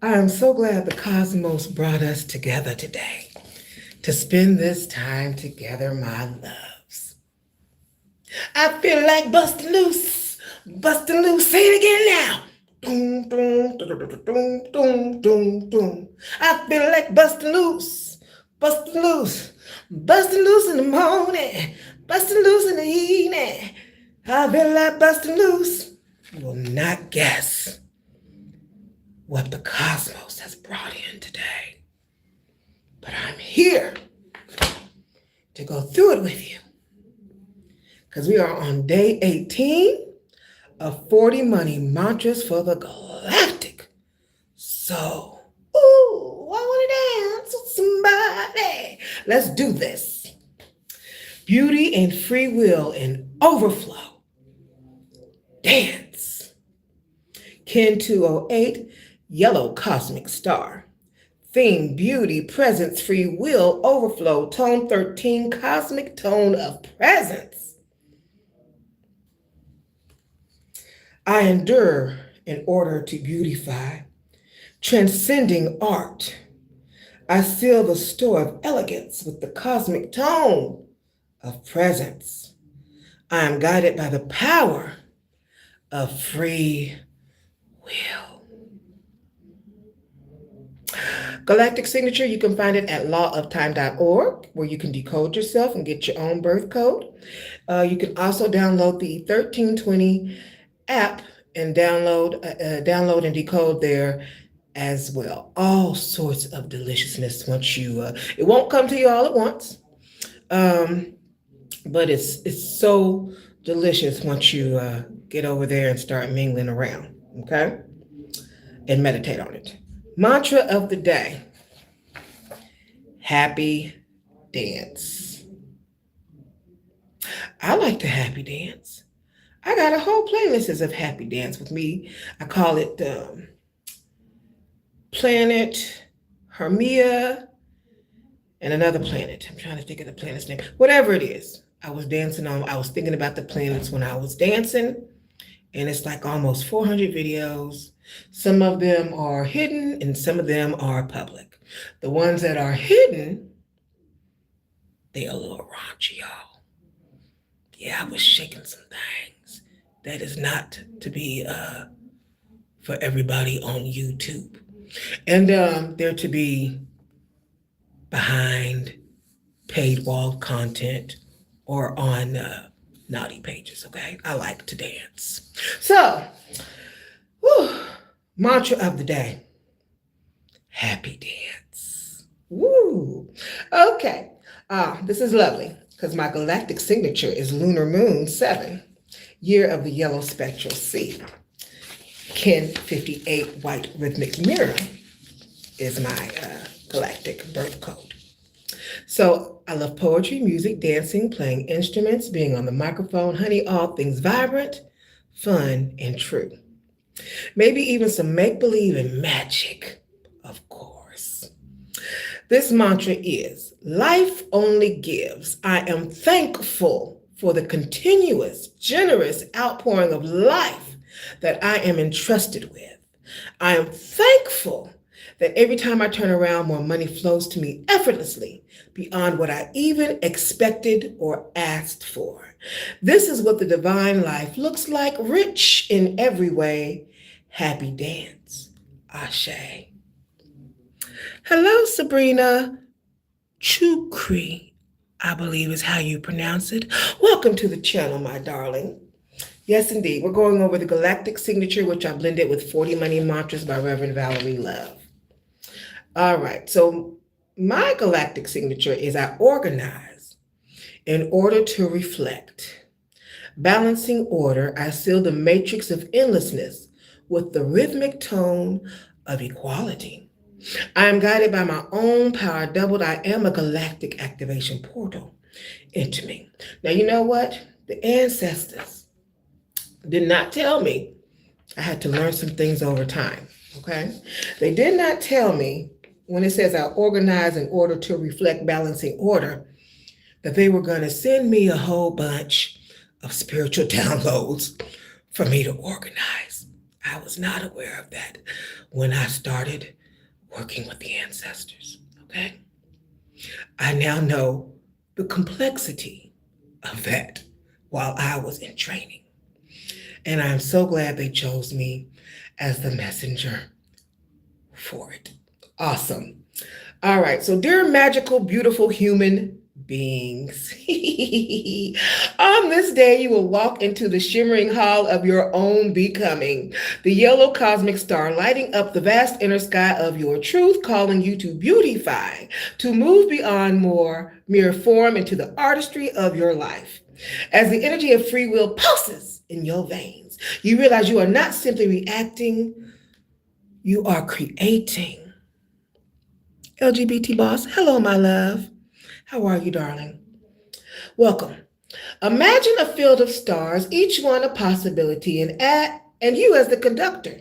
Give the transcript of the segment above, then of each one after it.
I am so glad the cosmos brought us together today to spend this time together, my loves. I feel like busting loose, busting loose. Say it again now. Doom, doom, doom, doom, doom, doom, doom. I feel like busting loose, busting loose, busting loose in the morning, busting loose in the evening. I feel like busting loose. You will not guess what the cosmos has brought in today. But I'm here to go through it with you because we are on day 18 of 40 money mantras for the Galactic. So, ooh, I want to dance with somebody. Let's do this. Beauty and free will and overflow. Dance. Kin 208, yellow cosmic star. Theme, beauty, presence, free will, overflow, tone 13, cosmic tone of presence. I endure in order to beautify, transcending art. I seal the store of elegance with the cosmic tone of presence. I am guided by the power of free will. Galactic signature, you can find it at lawoftime.org, where you can decode yourself and get your own birth code. You can also download the 1320 app and download and decode there as well. All sorts of deliciousness once you. It won't come to you all at once, um, but it's so delicious once you get over there and start mingling around. Okay, and meditate on it. Mantra of the day: Happy dance. I like to happy dance. I got a whole playlist of happy dance with me. I call it Planet Hermia and another planet. I'm trying to think of the planet's name. Whatever it is, I was dancing on. I was thinking about the planets when I was dancing, and it's like almost 400 videos. Some of them are hidden, and some of them are public. The ones that are hidden, they are a little raunchy, y'all. Yeah, I was shaking some things. That is not to be for everybody on YouTube. And they're to be behind paid wall content or on naughty pages, okay? I like to dance. So, whew, mantra of the day: happy dance. Woo! Okay, this is lovely because my galactic signature is Lunar Moon 7, year of the yellow spectral sea. Kin 58, white rhythmic mirror is my galactic birth code. So I love poetry, music, dancing, playing instruments, being on the microphone, honey, all things vibrant, fun, and true. Maybe even some make believe and magic, of course. This mantra is: life only gives. I am thankful for the continuous, generous outpouring of life that I am entrusted with. I am thankful that every time I turn around, more money flows to me effortlessly beyond what I even expected or asked for. This is what the divine life looks like, rich in every way. Happy dance. Ashe. Hello, Sabrina Chukri, I believe is how you pronounce it. Welcome to the channel, my darling. Yes, indeed. We're going over the galactic signature, which I blended with 40 money mantras by Reverend Valerie Love. All right. So my galactic signature is: I organize in order to reflect. Balancing order, I seal the matrix of endlessness with the rhythmic tone of equality. I am guided by my own power doubled. I am a galactic activation portal into me. Now, you know what? The ancestors did not tell me. I had to learn some things over time, okay? They did not tell me when it says I organize in order to reflect balancing order, that they were going to send me a whole bunch of spiritual downloads for me to organize. I was not aware of that. when I started working with the ancestors. Okay. I now know the complexity of that while I was in training. And I'm so glad they chose me as the messenger for it. Awesome. All right. So, dear magical, beautiful human beings, on this day, you will walk into the shimmering hall of your own becoming, the yellow cosmic star lighting up the vast inner sky of your truth, calling you to beautify, to move beyond more mere form into the artistry of your life. As the energy of free will pulses in your veins, you realize you are not simply reacting, you are creating. LGBT boss, hello, my love. How are you, darling? Welcome. Imagine a field of stars, each one a possibility, and you as the conductor,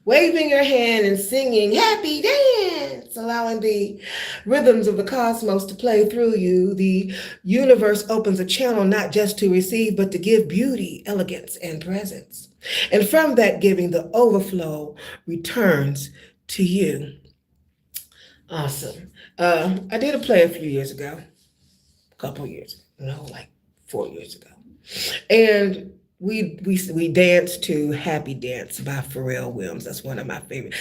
waving your hand and singing happy dance, allowing the rhythms of the cosmos to play through you. The universe opens a channel not just to receive, but to give beauty, elegance, and presence. And from that giving, the overflow returns to you. Awesome. I did a play a few years ago, a couple years, no, like 4 years ago. And we danced to Happy Dance by Pharrell Williams. That's one of my favorite.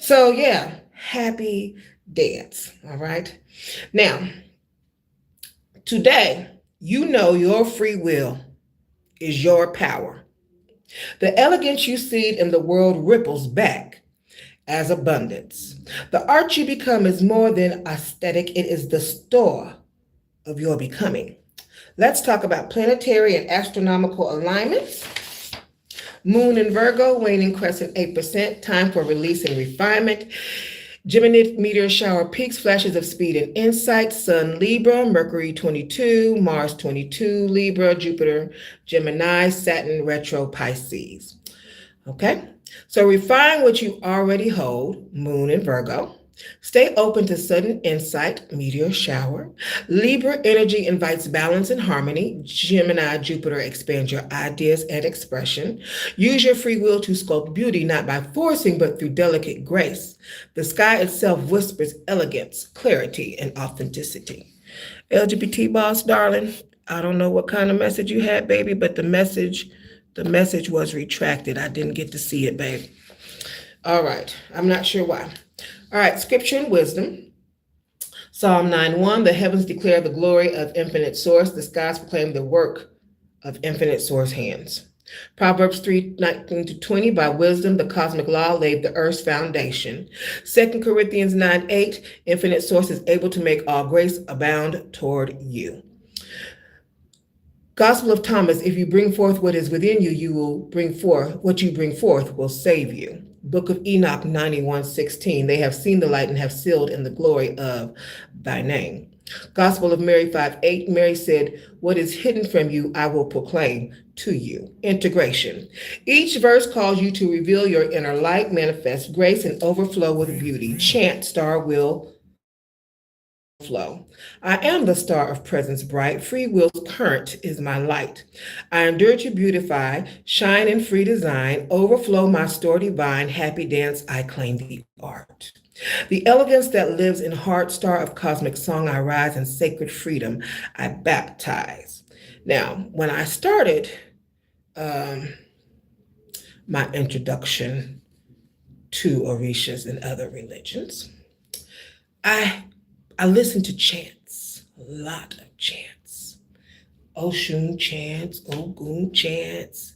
So yeah, Happy Dance. All right. Now, today, you know your free will is your power. The elegance you see in the world ripples back as abundance. The art you become is more than aesthetic, it is the store of your becoming. Let's talk about planetary and astronomical alignments. Moon in Virgo, waning crescent 8%, time for release and refinement. Gemini meteor shower peaks, flashes of speed and insight. Sun Libra, Mercury 22, Mars 22, Libra, Jupiter, Gemini, Saturn retro Pisces. Okay, so refine what you already hold, Moon in Virgo. Stay open to sudden insight, meteor shower. Libra energy invites balance and harmony. Gemini, Jupiter expands your ideas and expression. Use your free will to sculpt beauty, not by forcing, but through delicate grace. The sky itself whispers elegance, clarity, and authenticity. LGBT boss, darling, I don't know what kind of message you had, baby, but the message was retracted. I didn't get to see it, babe. All right. I'm not sure why. All right, scripture and wisdom. Psalm 9:1, the heavens declare the glory of infinite source. The skies proclaim the work of infinite source hands. Proverbs 3:19-20, by wisdom, the cosmic law laid the earth's foundation. 2 Corinthians 9:8, infinite source is able to make all grace abound toward you. Gospel of Thomas, if you bring forth what is within you, you will bring forth, what you bring forth will save you. Book of Enoch 91:16, they have seen the light and have sealed in the glory of thy name. Gospel of Mary 5:8, Mary said, what is hidden from you, I will proclaim to you. Integration. Each verse calls you to reveal your inner light, manifest grace, and overflow with beauty. Chant, star will flow. I am the star of presence bright. Free will's current is my light. I endure to beautify, shine in free design, overflow my store divine. Happy dance, I claim the art. The elegance that lives in heart, star of cosmic song, I rise in sacred freedom. I baptize. Now, when I started my introduction to Orishas and other religions, I listened to chants, a lot of chants. Oshun chants, Ogun chants,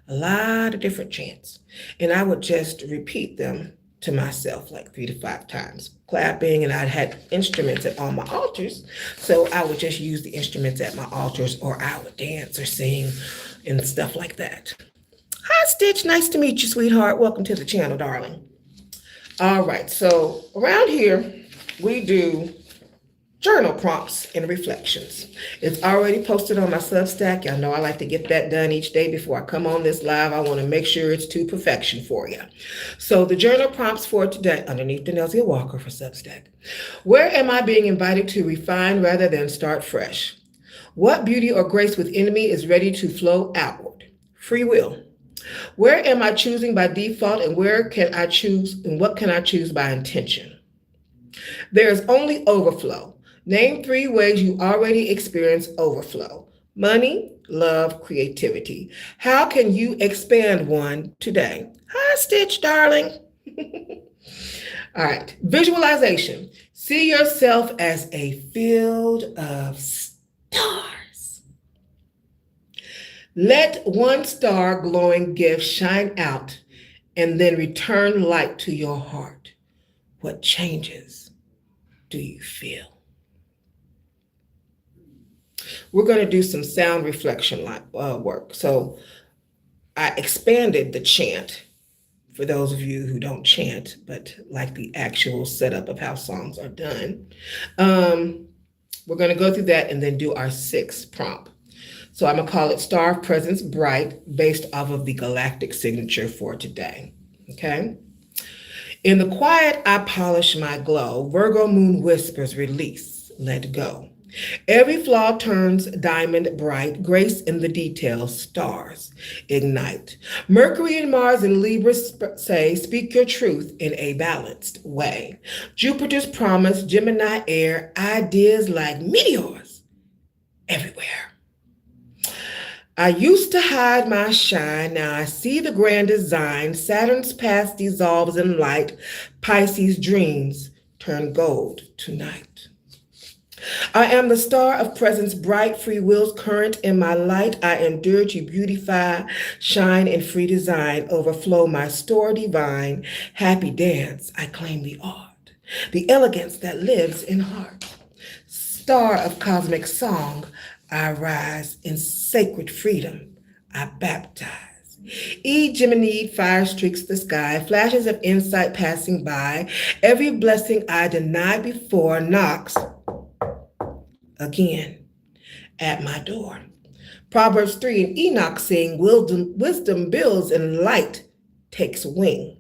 a lot of different chants. And I would just repeat them to myself like 3 to 5 times, clapping, and I had instruments at all my altars. So I would just use the instruments at my altars, or I would dance or sing and stuff like that. Hi, Stitch. Nice to meet you, sweetheart. Welcome to the channel, darling. All right. So around here, we do journal prompts and reflections. It's already posted on my Substack. Y'all know I like to get that done each day before I come on this live. I want to make sure it's to perfection for you. So the journal prompts for today, underneath Danelsia Walker for Substack. Where am I being invited to refine rather than start fresh? What beauty or grace within me is ready to flow outward? Free will. Where am I choosing by default, and where can I choose, and what can I choose by intention? There is only overflow. Name three ways you already experience overflow: money, love, creativity. How can you expand one today? Hi, Stitch, darling. All right, visualization. See yourself as a field of stars. Let one star glowing gift shine out and then return light to your heart. What changes do you feel? We're going to do some sound reflection work. So I expanded the chant for those of you who don't chant, but like the actual setup of how songs are done. Um, we're going to go through that and then do our sixth prompt. So I'm going to call it Star of Presence Bright, based off of the Galactic signature for today. Okay? In the quiet, I polish my glow. Virgo moon whispers, release, let go. Every flaw turns diamond bright, grace in the details, stars ignite. Mercury and Mars and Libra say, speak your truth in a balanced way. Jupiter's promise, Gemini air, ideas like meteors everywhere. I used to hide my shine, now I see the grand design. Saturn's past dissolves in light, Pisces dreams turn gold tonight. I am the star of presence, bright, free will's current in my light. I endure to beautify, shine in free design, overflow my store divine. Happy dance, I claim the art, the elegance that lives in heart. Star of cosmic song, I rise in sacred freedom, I baptize. Gemini fire streaks the sky, flashes of insight passing by. Every blessing I denied before knocks again at my door. Proverbs 3 and Enoch sing, wisdom builds and light takes wing.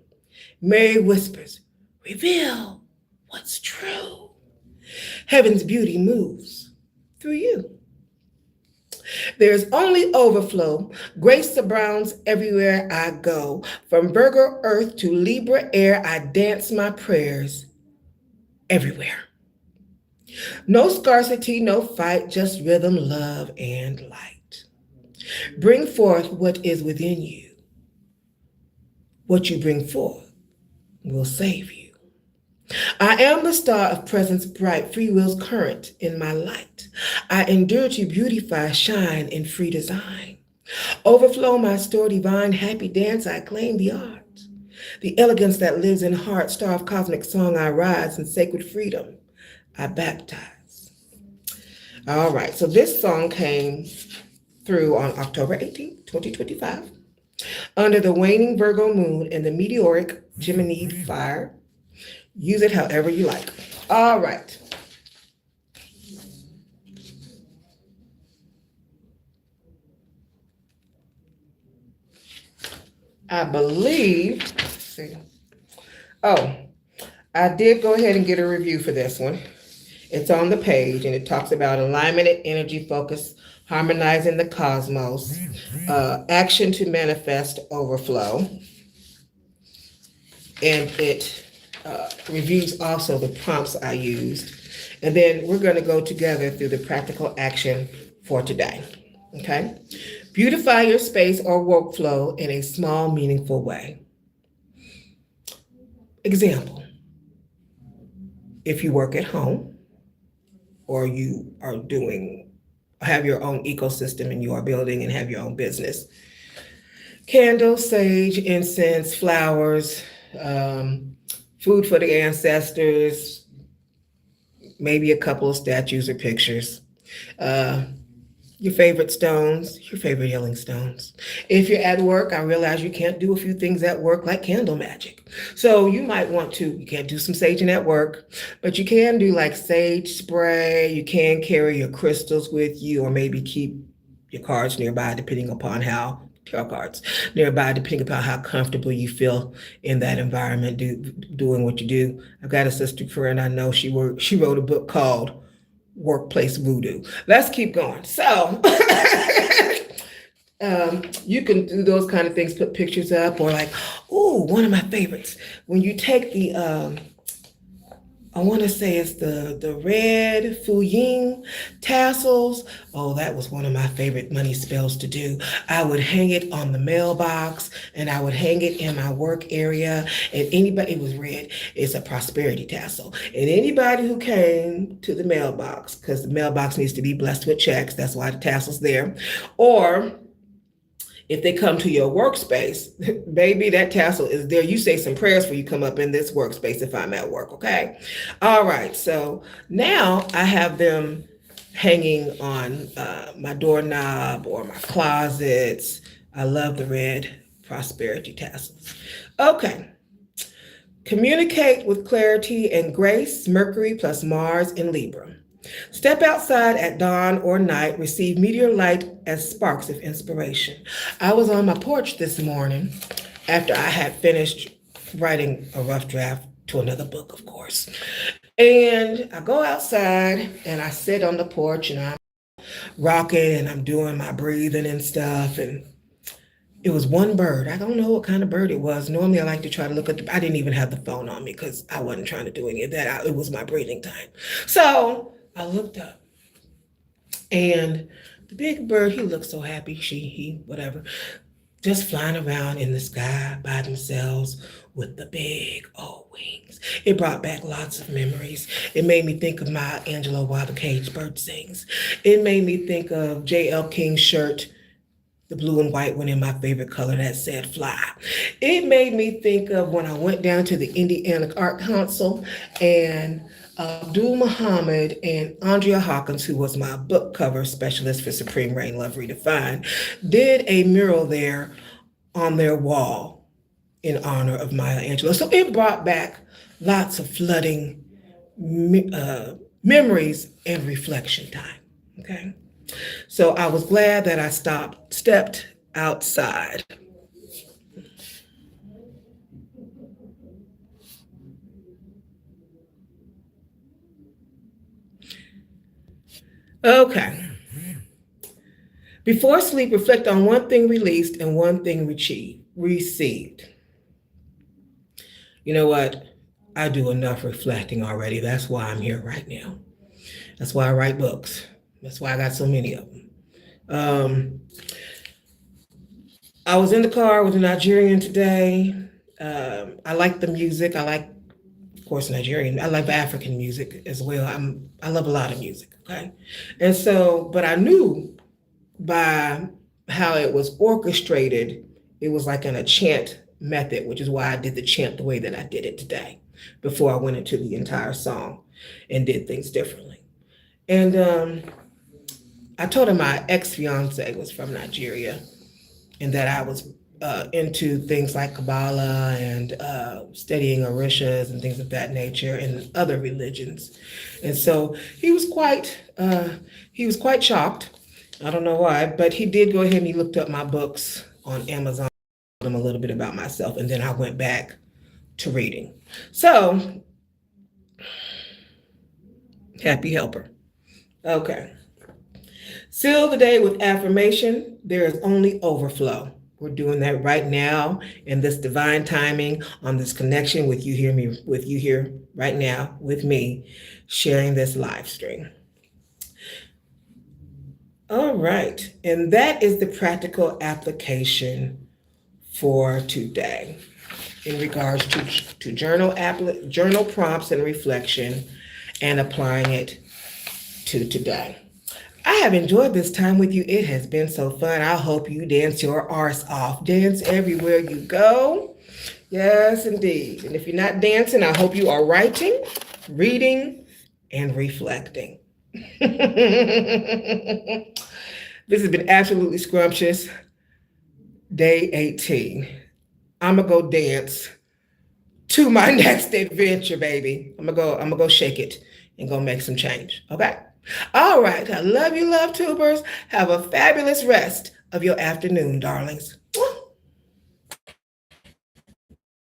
Mary whispers, reveal what's true. Heaven's beauty moves through you. There's only overflow. Grace abounds everywhere I go. From Virgo earth to Libra air, I dance my prayers everywhere. No scarcity, no fight, just rhythm, love, and light. Bring forth what is within you. What you bring forth will save you. I am the star of presence bright, free will's current in my light. I endure to beautify, shine in free design. Overflow my store divine, happy dance, I claim the art. The elegance that lives in heart, star of cosmic song, I rise in sacred freedom, I baptize. All right, so this song came through on October 18th, 2025, under the waning Virgo moon and the meteoric Gemini fire. Use it however you like. All right. I believe, let's see. Oh, I did go ahead and get a review for this one. It's on the page and it talks about alignment and energy focus, harmonizing the cosmos, action to manifest overflow. And it reviews also the prompts I used. And then we're going to go together through the practical action for today. Okay? Beautify your space or workflow in a small, meaningful way. Example, if you work at home or you are have your own ecosystem in your building and have your own business, candles, sage, incense, flowers, food for the ancestors, maybe a couple of statues or pictures, your favorite stones, your favorite healing stones. If you're at work, I realize you can't do a few things at work like candle magic. So you might want to, you can't do some saging at work, but you can do like sage spray. You can carry your crystals with you, or maybe keep your cards nearby, depending upon tarot cards nearby, depending upon how comfortable you feel in that environment, doing what you do. I've got a sister friend I know, she wrote a book called Workplace Voodoo. Let's keep going. So You can do those kind of things, put pictures up, or like, oh, one of my favorites. When you take the I want to say it's the red Fuying tassels. Oh, that was one of my favorite money spells to do. I would hang it on the mailbox, and I would hang it in my work area. And anybody, it was red. It's a prosperity tassel. And anybody who came to the mailbox, because the mailbox needs to be blessed with checks, that's why the tassel's there, or if they come to your workspace, baby, that tassel is there. You say some prayers for you come up in this workspace if I'm at work, okay? All right, so now I have them hanging on my doorknob or my closets. I love the red prosperity tassels. Okay, communicate with clarity and grace, Mercury plus Mars in Libra. Step outside at dawn or night, receive meteor light as sparks of inspiration. I was on my porch this morning after I had finished writing a rough draft to another book, of course. And I go outside and I sit on the porch and I'm rocking and I'm doing my breathing and stuff. And it was one bird. I don't know what kind of bird it was. Normally, I like to try to look at I didn't even have the phone on me because I wasn't trying to do any of that. It was my breathing time. So I looked up and the big bird, he looked so happy, he, whatever, just flying around in the sky by themselves with the big old wings. It brought back lots of memories. It made me think of my Angela While the Caged Bird Sings. It made me think of J.L. King's shirt, the blue and white one in my favorite color that said fly. It made me think of when I went down to the Indiana Art Council and Abdul Muhammad and Andrea Hawkins, who was my book cover specialist for Supreme Reign Love Redefined, did a mural there on their wall in honor of Maya Angelou. So it brought back lots of flooding memories and reflection time, okay? So I was glad that I stepped outside. Okay. Before sleep, reflect on one thing released and one thing received. You know what? I do enough reflecting already. That's why I'm here right now. That's why I write books. That's why I got so many of them. I was in the car with a Nigerian today. I like the music. I like, of course, Nigerian. I like African music as well. I love a lot of music. Okay, and so, but I knew by how it was orchestrated, it was like in a chant method, which is why I did the chant the way that I did it today, before I went into the entire song and did things differently. And I told him my ex-fiance was from Nigeria and that I was into things like Kabbalah and studying Orishas and things of that nature and other religions. And so he was quite shocked. I don't know why, but he did go ahead and he looked up my books on Amazon, told him a little bit about myself, and then I went back to reading. So, happy helper. Okay. Seal the day with affirmation. There is only overflow. We're doing that right now in this divine timing on this connection with you here right now with me sharing this live stream. All right. And that is the practical application for today in regards to journal prompts and reflection and applying it to today. I have enjoyed this time with you. It has been so fun. I hope you dance your arse off. Dance everywhere you go. Yes, indeed. And if you're not dancing, I hope you are writing, reading, and reflecting. This has been absolutely scrumptious. Day 18. I'm gonna go dance to my next adventure, baby. I'm gonna go shake it and go make some change. Okay? All right. I love you, love tubers. Have a fabulous rest of your afternoon, darlings.